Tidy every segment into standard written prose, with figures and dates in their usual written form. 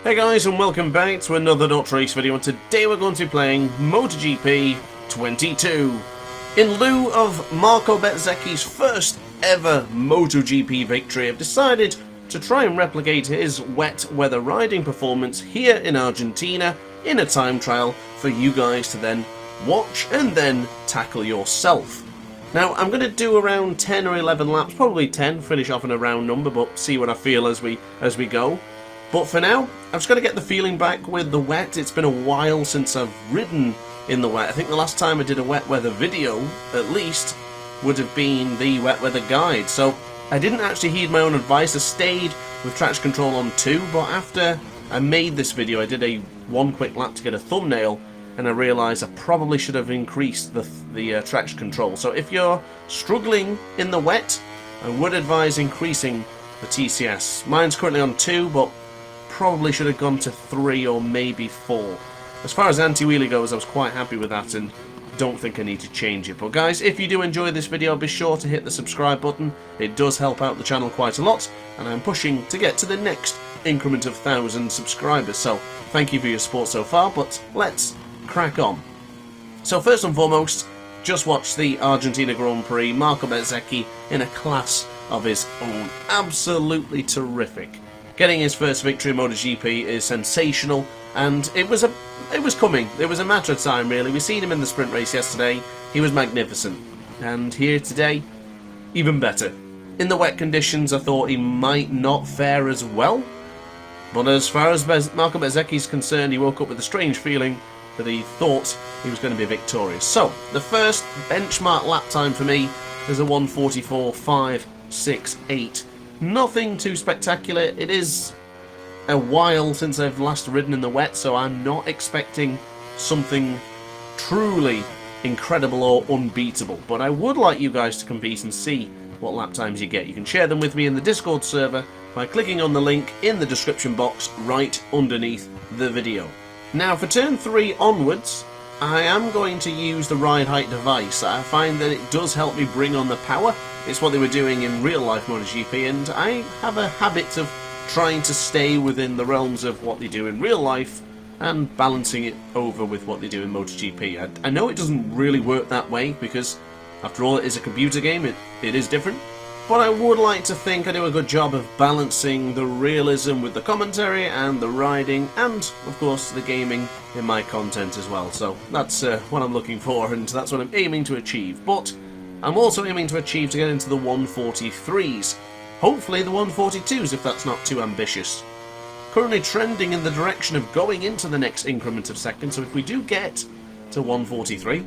Hey guys, and welcome back to another Not Race video, and today we're going to be playing MotoGP 22. In lieu of Marco Bezechhi's first ever MotoGP victory, I've decided to try and replicate his wet weather riding performance here in Argentina in a time trial for you guys to then watch and then tackle yourself. Now, I'm going to do around 10 or 11 laps, probably 10, finish off in a round number, but see what I feel as we go. But for now, I've just got to get the feeling back with the wet. It's been a while since I've ridden in the wet. I think the last time I did a wet weather video, at least, would have been the wet weather guide. So I didn't actually heed my own advice. I stayed with traction control on 2, but after I made this video, I did one quick lap to get a thumbnail, and I realised I probably should have increased the traction control. So if you're struggling in the wet, I would advise increasing the TCS. Mine's currently on 2, but probably should have gone to 3 or maybe 4. As far as anti-wheelie goes, I was quite happy with that and don't think I need to change it. But guys, if you do enjoy this video, be sure to hit the subscribe button. It does help out the channel quite a lot, and I'm pushing to get to the next increment of 1,000 subscribers. So thank you for your support so far, but let's crack on. So first and foremost, just watch the Argentina Grand Prix. Marco Bezechhi in a class of his own. Absolutely terrific. Getting his first victory in MotoGP is sensational, and it was coming. It was a matter of time, really. We've seen him in the sprint race yesterday. He was magnificent. And here today, even better. In the wet conditions, I thought he might not fare as well. But as far as Marco Bezechhi is concerned, he woke up with a strange feeling that he thought he was going to be victorious. So, the first benchmark lap time for me is a 1:44.568. Nothing too spectacular. It is a while since I've last ridden in the wet, so I'm not expecting something truly incredible or unbeatable. But I would like you guys to compete and see what lap times you get. You can share them with me in the Discord server by clicking on the link in the description box right underneath the video. Now for turn 3 onwards, I am going to use the ride height device. I find that it does help me bring on the power. It's what they were doing in real life MotoGP, and I have a habit of trying to stay within the realms of what they do in real life and balancing it over with what they do in MotoGP. I know it doesn't really work that way because, after all, it is a computer game, it is different. But I would like to think I do a good job of balancing the realism with the commentary and the riding and, of course, the gaming in my content as well. So that's what I'm looking for, and that's what I'm aiming to achieve. But I'm also aiming to achieve to get into the 143s. Hopefully the 142s if that's not too ambitious. Currently trending in the direction of going into the next increment of seconds, so if we do get to 143,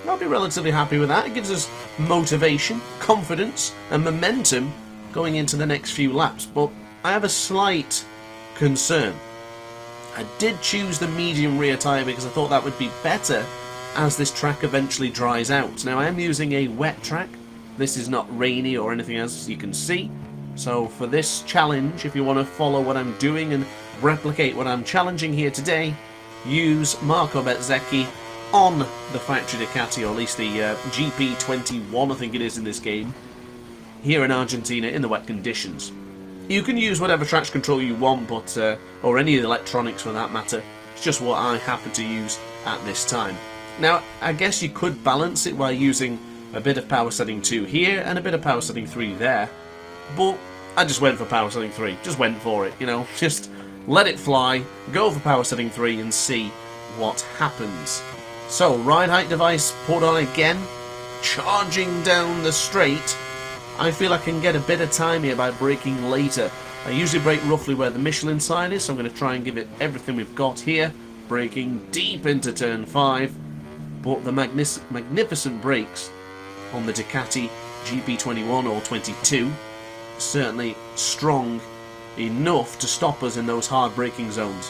I'll be relatively happy with that. It gives us motivation, confidence and momentum going into the next few laps. But I have a slight concern. I did choose the medium rear tyre because I thought that would be better as this track eventually dries out. Now I am using a wet track. This is not rainy or anything else, as you can see. So for this challenge, if you want to follow what I'm doing and replicate what I'm challenging here today, use Marco Bezechhi on the factory Ducati, or at least the GP21 I think it is in this game, here in Argentina in the wet conditions. You can use whatever traction control you want, but or any of the electronics for that matter. It's just what I happen to use at this time. Now, I guess you could balance it by using a bit of power setting 2 here and a bit of power setting 3 there, but I just went for power setting 3. Just went for it, you know, just let it fly, go for power setting 3 and see what happens. So, ride height device put on again, charging down the straight. I feel I can get a bit of time here by braking later. I usually brake roughly where the Michelin sign is, so I'm going to try and give it everything we've got here, braking deep into turn 5, but the magnificent brakes on the Ducati GP21 or 22 certainly strong enough to stop us in those hard braking zones.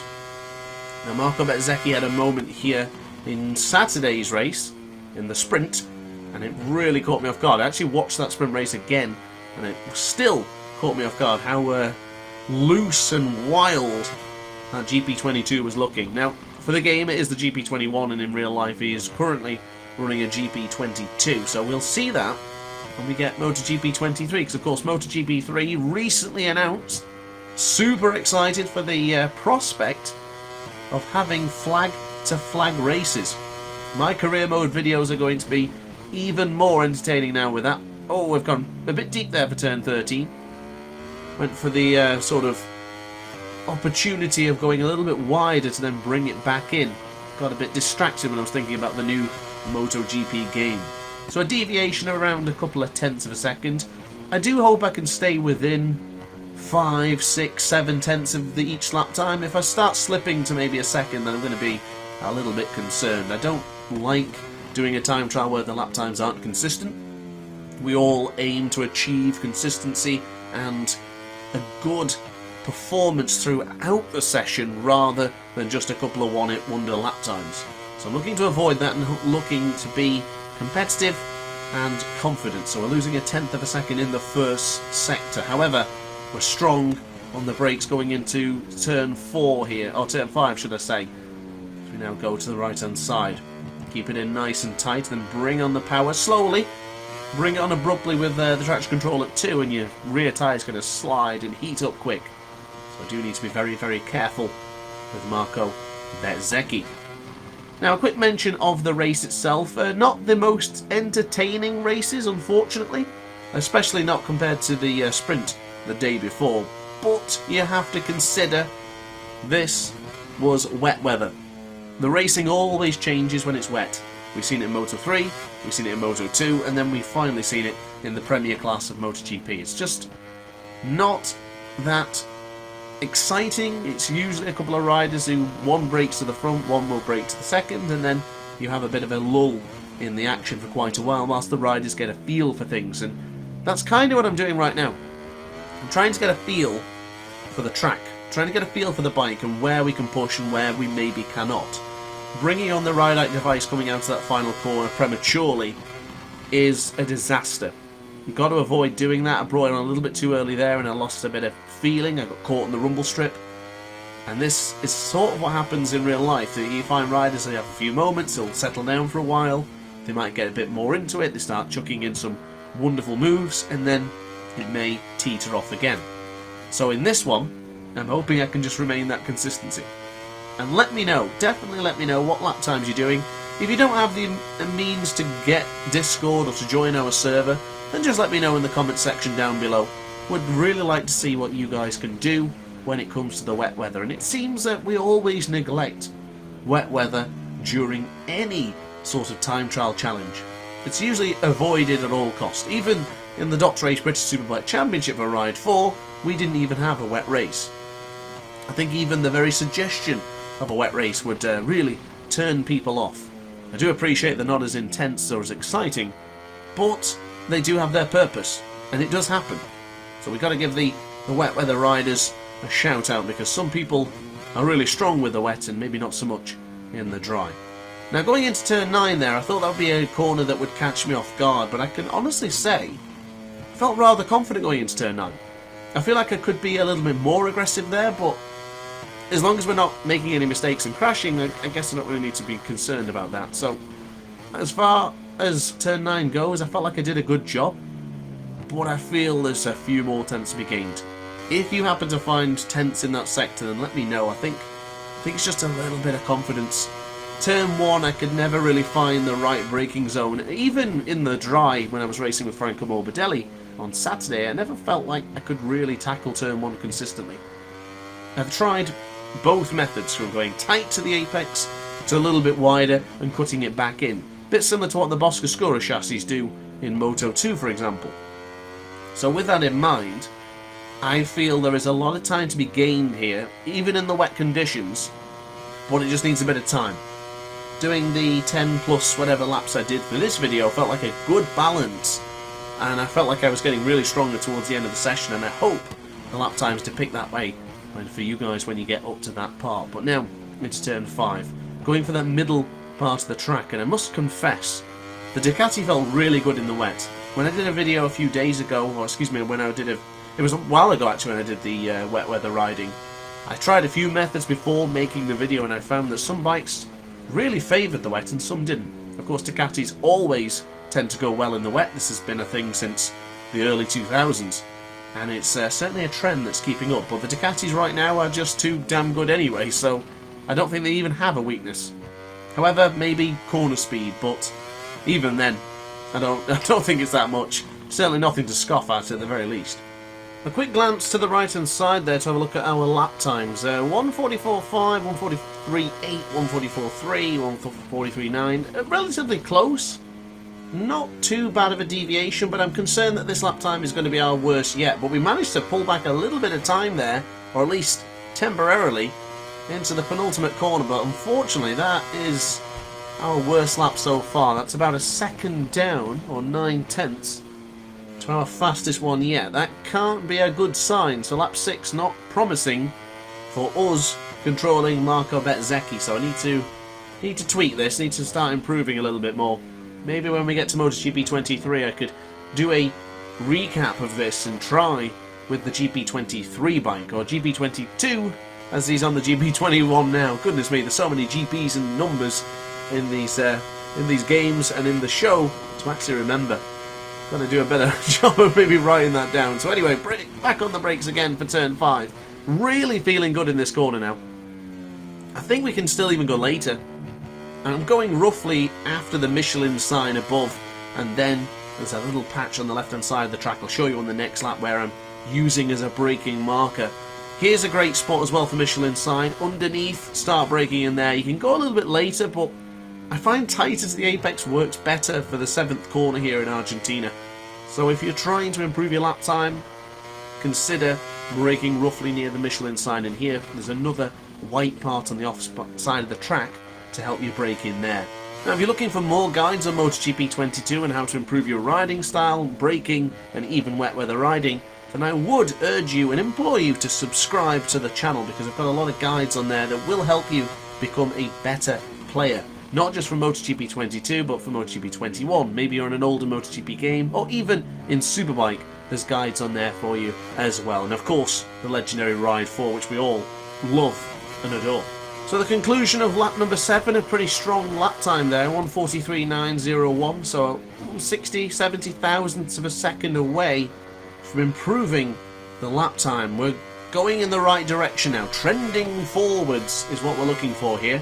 Now Marco Bezechhi had a moment here in Saturday's race, in the sprint, and it really caught me off guard. I actually watched that sprint race again, and it still caught me off guard how loose and wild that GP22 was looking. Now, for the game it is the GP21, and in real life he is currently running a GP22, so we'll see that when we get MotoGP 23, because of course MotoGP 3 recently announced super excited for the prospect of having flag-to-flag races. My career mode videos are going to be even more entertaining now with that. Oh, we've gone a bit deep there for turn 13. Went for the sort of opportunity of going a little bit wider to then bring it back in. Got a bit distracted when I was thinking about the new MotoGP game. So a deviation of around a couple of tenths of a second. I do hope I can stay within 5, 6, 7 tenths of each lap time. If I start slipping to maybe a second, then I'm going to be a little bit concerned. I don't like doing a time trial where the lap times aren't consistent. We all aim to achieve consistency and a good performance throughout the session rather than just a couple of one-hit wonder lap times. So I'm looking to avoid that and looking to be competitive and confident. So we're losing a tenth of a second in the first sector. However, we're strong on the brakes going into turn 4 here, or turn 5 should I say. So we now go to the right hand side. Keep it in nice and tight, then bring on the power slowly. Bring it on abruptly with the traction control at 2 and your rear tyre is going to slide and heat up quick. So I do need to be very, very careful with Marco Bezechhi. Now a quick mention of the race itself. Not the most entertaining races, unfortunately. Especially not compared to the sprint the day before. But you have to consider this was wet weather. The racing always changes when it's wet. We've seen it in Moto 3, we've seen it in Moto 2, and then we've finally seen it in the Premier class of MotoGP. It's just not that exciting. It's usually a couple of riders who one breaks to the front, one will break to the second, and then you have a bit of a lull in the action for quite a while whilst the riders get a feel for things. And that's kind of what I'm doing right now. I'm trying to get a feel for the track, trying to get a feel for the bike and where we can push and where we maybe cannot. Bringing on the ride-out device coming out of that final corner prematurely is a disaster. You've got to avoid doing that. I brought it on a little bit too early there and I lost a bit of feeling. I got caught in the rumble strip. And this is sort of what happens in real life. You find riders, they have a few moments, they'll settle down for a while, they might get a bit more into it, they start chucking in some wonderful moves, and then it may teeter off again. So in this one, I'm hoping I can just remain that consistency. And let me know, definitely let me know what lap times you're doing. If you don't have the means to get Discord or to join our server, then just let me know in the comment section down below. Would really like to see what you guys can do when it comes to the wet weather. And it seems that we always neglect wet weather during any sort of time trial challenge. It's usually avoided at all costs. Even in the Dr. H British Superbike Championship for Ride 4, we didn't even have a wet race. I think even the very suggestion of a wet race would really turn people off. I do appreciate they're not as intense or as exciting, but they do have their purpose, and it does happen. So we've got to give the wet weather riders a shout out, because some people are really strong with the wet and maybe not so much in the dry. Now going into turn 9 there, I thought that would be a corner that would catch me off guard, but I can honestly say I felt rather confident going into turn 9. I feel like I could be a little bit more aggressive there, but as long as we're not making any mistakes and crashing, I guess I don't really need to be concerned about that. So as far as turn 9 goes, I felt like I did a good job, but I feel there's a few more tenths to be gained. If you happen to find tenths in that sector, then let me know. I think it's just a little bit of confidence. Turn 1, I could never really find the right braking zone. Even in the dry, when I was racing with Franco Morbidelli on Saturday, I never felt like I could really tackle turn 1 consistently. I've tried both methods, from going tight to the apex to a little bit wider and cutting it back in. A bit similar to what the Boscoscura chassis do in Moto 2, for example. So with that in mind, I feel there is a lot of time to be gained here, even in the wet conditions, but it just needs a bit of time. Doing the 10 plus whatever laps I did for this video felt like a good balance, and I felt like I was getting really stronger towards the end of the session, and I hope the lap times depict that way for you guys when you get up to that part. But now into turn 5, going for that middle part of the track, and I must confess, the Ducati felt really good in the wet. When I did a video a few days ago, or excuse me, when I did it was a while ago actually when I did the wet weather riding, I tried a few methods before making the video, and I found that some bikes really favoured the wet and some didn't. Of course, Ducatis always tend to go well in the wet. This has been a thing since the early 2000s. and it's certainly a trend that's keeping up. But the Ducatis right now are just too damn good anyway, so I don't think they even have a weakness. However, maybe corner speed, but even then, I don't think it's that much. Certainly nothing to scoff at the very least. A quick glance to the right hand side there to have a look at our lap times. 1:44.5, 1:43.8, 1:44.3, 1:43.9. Relatively close. Not too bad of a deviation, but I'm concerned that this lap time is going to be our worst yet. But we managed to pull back a little bit of time there, or at least temporarily, into the penultimate corner. But unfortunately, that is our worst lap so far. That's about a second down, or 9/10, to our fastest one yet. That can't be a good sign. So lap 6 not promising for us controlling Marco Bezechhi. So I need to tweak this. Need to start improving a little bit more. Maybe when we get to MotoGP 23 I could do a recap of this and try with the GP23 bike, or GP22 as he's on the GP21 now. Goodness me, there's so many GPs and numbers in these games and in the show to actually remember. Gotta do a better job of maybe writing that down. So anyway, back on the brakes again for turn 5. Really feeling good in this corner now. I think we can still even go later. I'm going roughly after the Michelin sign above, and then there's a little patch on the left hand side of the track. I'll show you on the next lap where I'm using as a braking marker. Here's a great spot as well for Michelin sign. Underneath, start braking in there. You can go a little bit later, but I find tight as the apex works better for the 7th corner here in Argentina. So if you're trying to improve your lap time, consider braking roughly near the Michelin sign. And here, there's another white part on the off side of the track to help you brake in there. Now if you're looking for more guides on MotoGP 22 and how to improve your riding style, braking and even wet weather riding, then I would urge you and implore you to subscribe to the channel, because I've got a lot of guides on there that will help you become a better player. Not just for MotoGP 22 but for MotoGP 21. Maybe you're in an older MotoGP game, or even in Superbike, there's guides on there for you as well. And of course the legendary Ride 4, which we all love and adore. So the conclusion of lap number 7, a pretty strong lap time there, 1:43.901, so 70 thousandths of a second away from improving the lap time. We're going in the right direction now. Trending forwards is what we're looking for here.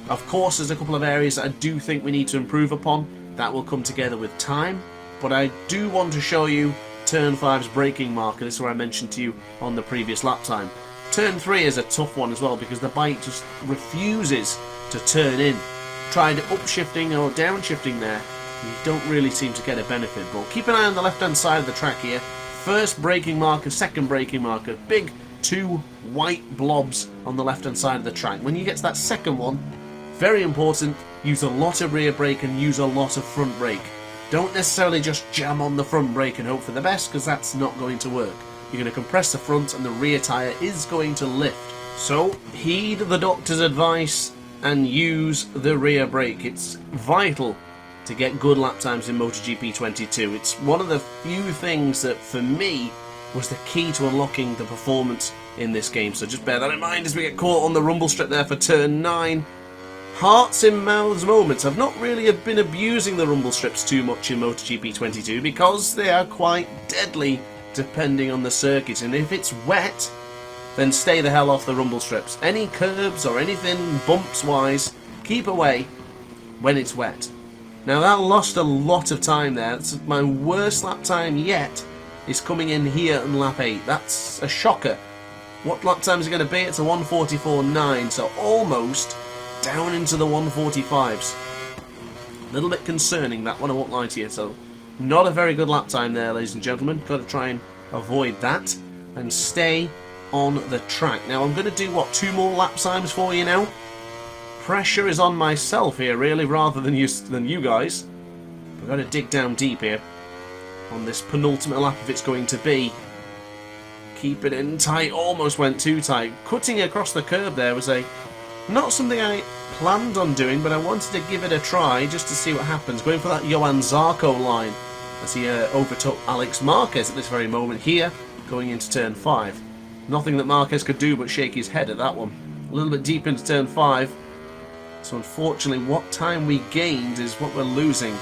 Of course, there's a couple of areas that I do think we need to improve upon. That will come together with time, but I do want to show you turn 5's braking marker. This is where I mentioned to you on the previous lap time. Turn 3 is a tough one as well, because the bike just refuses to turn in. Tried upshifting or downshifting there, you don't really seem to get a benefit. But keep an eye on the left hand side of the track here. First braking marker, second braking marker, big 2 white blobs on the left hand side of the track. When you get to that second one, very important, use a lot of rear brake and use a lot of front brake. Don't necessarily just jam on the front brake and hope for the best, because that's not going to work. You're going to compress the front and the rear tyre is going to lift. So heed the doctor's advice and use the rear brake. It's vital to get good lap times in MotoGP 22. It's one of the few things that for me was the key to unlocking the performance in this game. So just bear that in mind as we get caught on the rumble strip there for turn 9. Hearts in mouths moments. I've not really been abusing the rumble strips too much in MotoGP 22 because they are quite deadly depending on the circuit, and if it's wet, then stay the hell off the rumble strips. Any curbs or anything bumps wise, keep away when it's wet. Now that lost a lot of time there. That's my worst lap time yet, is coming in here on lap 8. That's a shocker. What lap time is it going to be? It's a 1:44.9, so almost down into the 1:45s. A little bit concerning, that one, I won't lie to you. So not a very good lap time there, ladies and gentlemen. Got to try and avoid that and stay on the track. Now I'm going to do, 2 more lap times for you now. Pressure is on myself here, really, rather than you guys. We've got to dig down deep here on this penultimate lap if it's going to be. Keep it in tight, almost went too tight. Cutting across the curb there was not something I planned on doing, but I wanted to give it a try just to see what happens. Going for that Johan Zarco line as he overtook Alex Marquez at this very moment here, going into turn 5. Nothing that Marquez could do but shake his head at that one. A little bit deep into turn 5. So unfortunately what time we gained is what we're losing.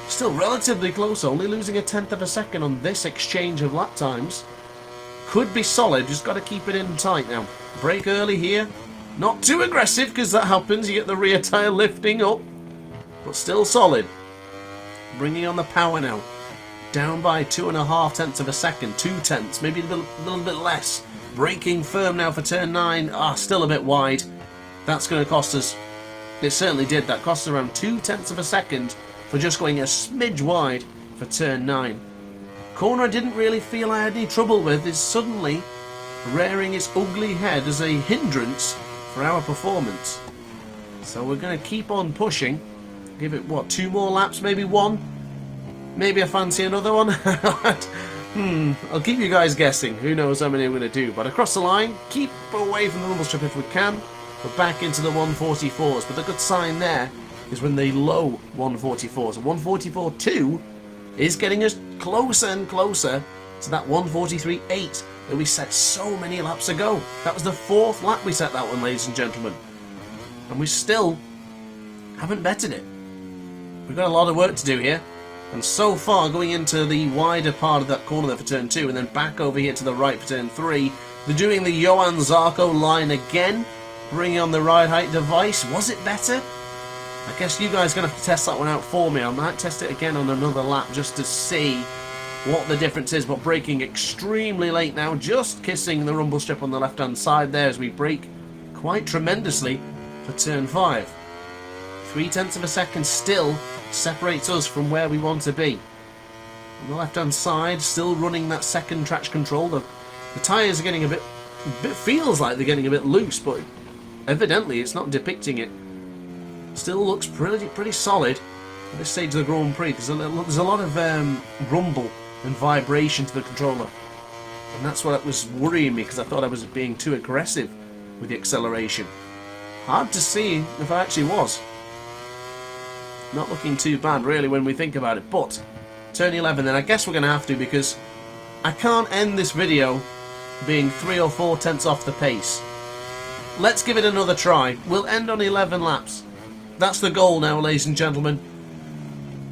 Still relatively close, only losing a tenth of a second on this exchange of lap times. Could be solid, just got to keep it in tight now. Brake early here. Not too aggressive, because that happens. You get the rear tyre lifting up. But still solid. Bringing on the power now. Down by 2.5 tenths of a second. 2 tenths, maybe a little bit less. Braking firm now for turn 9. Still a bit wide. That's going to cost us. It certainly did. That cost us around 2 tenths of a second for just going a smidge wide for turn 9. Corner I didn't really feel I had any trouble with is suddenly rearing its ugly head as a hindrance for our performance. So we're going to keep on pushing. Give it, what, 2 more laps, maybe 1? Maybe I fancy another one. I'll keep you guys guessing. Who knows how many I'm going to do. But across the line, keep away from the rumble strip if we can. We're back into the 144s. But the good sign there is when the low 144s. 144.2 is getting us closer and closer to that 143.8 that we set so many laps ago. That was the 4th lap we set that one, ladies and gentlemen. And we still haven't bettered it. We've got a lot of work to do here. And so far, going into the wider part of that corner there for turn 2, and then back over here to the right for turn 3, they're doing the Johan Zarco line again, bringing on the ride height device. Was it better? I guess you guys are going to have to test that one out for me. I might test it again on another lap just to see what the difference is. But braking extremely late now, just kissing the rumble strip on the left-hand side there as we brake quite tremendously for turn 5. 3 tenths of a second still separates us from where we want to be. On the left-hand side, still running that second traction control. The tyres are getting a bit feels like they're getting a bit loose, but evidently it's not depicting it. Still looks pretty solid at this stage of the Grand Prix. There's a lot of rumble and vibration to the controller, and that's what was worrying me, because I thought I was being too aggressive with the acceleration. Hard to see if I actually was. Not looking too bad really when we think about it. But turn 11 then, I guess we're going to have to, because I can't end this video being 3 or 4 tenths off the pace. Let's give it another try. We'll end on 11 laps. That's the goal now, ladies and gentlemen.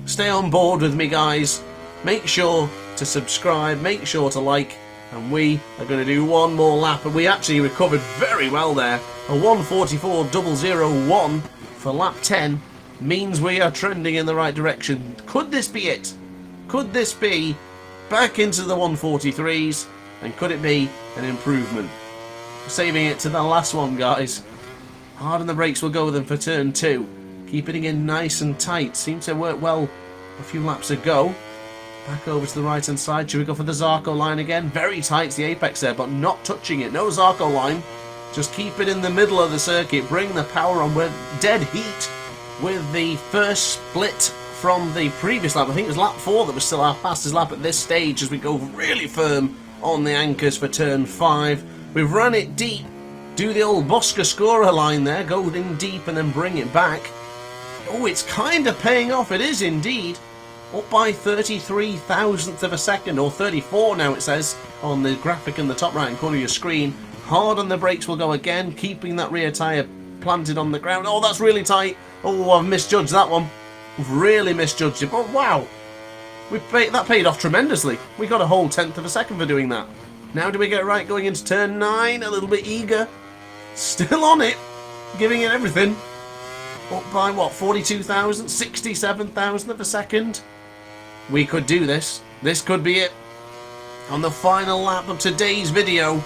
Stay on board with me, guys. Make sure to subscribe, make sure to like, and we are going to do one more lap. And we actually recovered very well there. A 1:44.001 for lap 10 means we are trending in the right direction. Could this be it? Could this be back into the 143s? And could it be an improvement? Saving it to the last one, guys. Hard on the brakes, we'll go with them for turn 2. Keeping it in nice and tight. Seemed to work well a few laps ago. Back over to the right hand side. Should we go for the Zarco line again? Very tight to the apex there, but not touching it. No Zarco line. Just keep it in the middle of the circuit. Bring the power on. We're dead heat with the first split from the previous lap. I think it was lap 4 that was still our fastest lap at this stage, as we go really firm on the anchors for turn 5. We've run it deep. Do the old Bosca scorer line there. Go in deep and then bring it back. Oh, it's kind of paying off. It is indeed. Up by 33 thousandths of a second, or 34 now it says on the graphic in the top right hand corner of your screen. Hard on the brakes will go again, keeping that rear tyre planted on the ground. Oh, that's really tight. Oh, I've misjudged that one. I've really misjudged it. But wow, that paid off tremendously. We got a whole tenth of a second for doing that. Now do we get it right going into turn 9? A little bit eager. Still on it. Giving it everything. Up by what, 42,000? 67,000 of a second? We could do this. This could be it. On the final lap of today's video,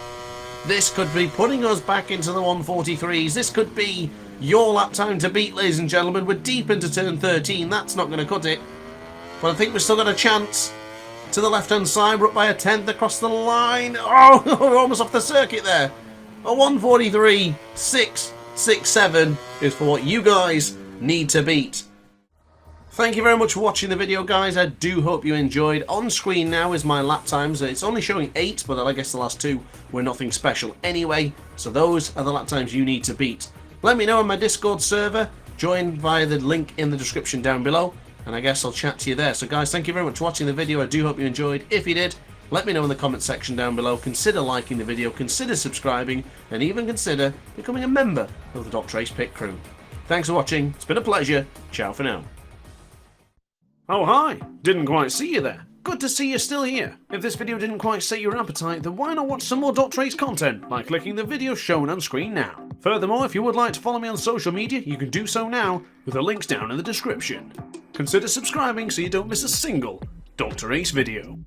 this could be putting us back into the 143s. This could be your lap time to beat, ladies and gentlemen. We're deep into turn 13. That's not going to cut it. But I think we've still got a chance. To the left-hand side, we're up by a tenth across the line. Oh, we're almost off the circuit there. A 143.667 is for what you guys need to beat. Thank you very much for watching the video, guys. I do hope you enjoyed. On screen now is my lap times. It's only showing 8, but I guess the last 2 were nothing special anyway. So those are the lap times you need to beat. Let me know on my Discord server. Join via the link in the description down below. And I guess I'll chat to you there. So guys, thank you very much for watching the video. I do hope you enjoyed. If you did, let me know in the comment section down below. Consider liking the video, consider subscribing, and even consider becoming a member of the Dr. Ace Pit crew. Thanks for watching. It's been a pleasure. Ciao for now. Oh hi, didn't quite see you there. Good to see you're still here. If this video didn't quite sate your appetite, then why not watch some more Dr. Ace content by clicking the video shown on screen now. Furthermore, if you would like to follow me on social media, you can do so now with the links down in the description. Consider subscribing so you don't miss a single Dr. Ace video.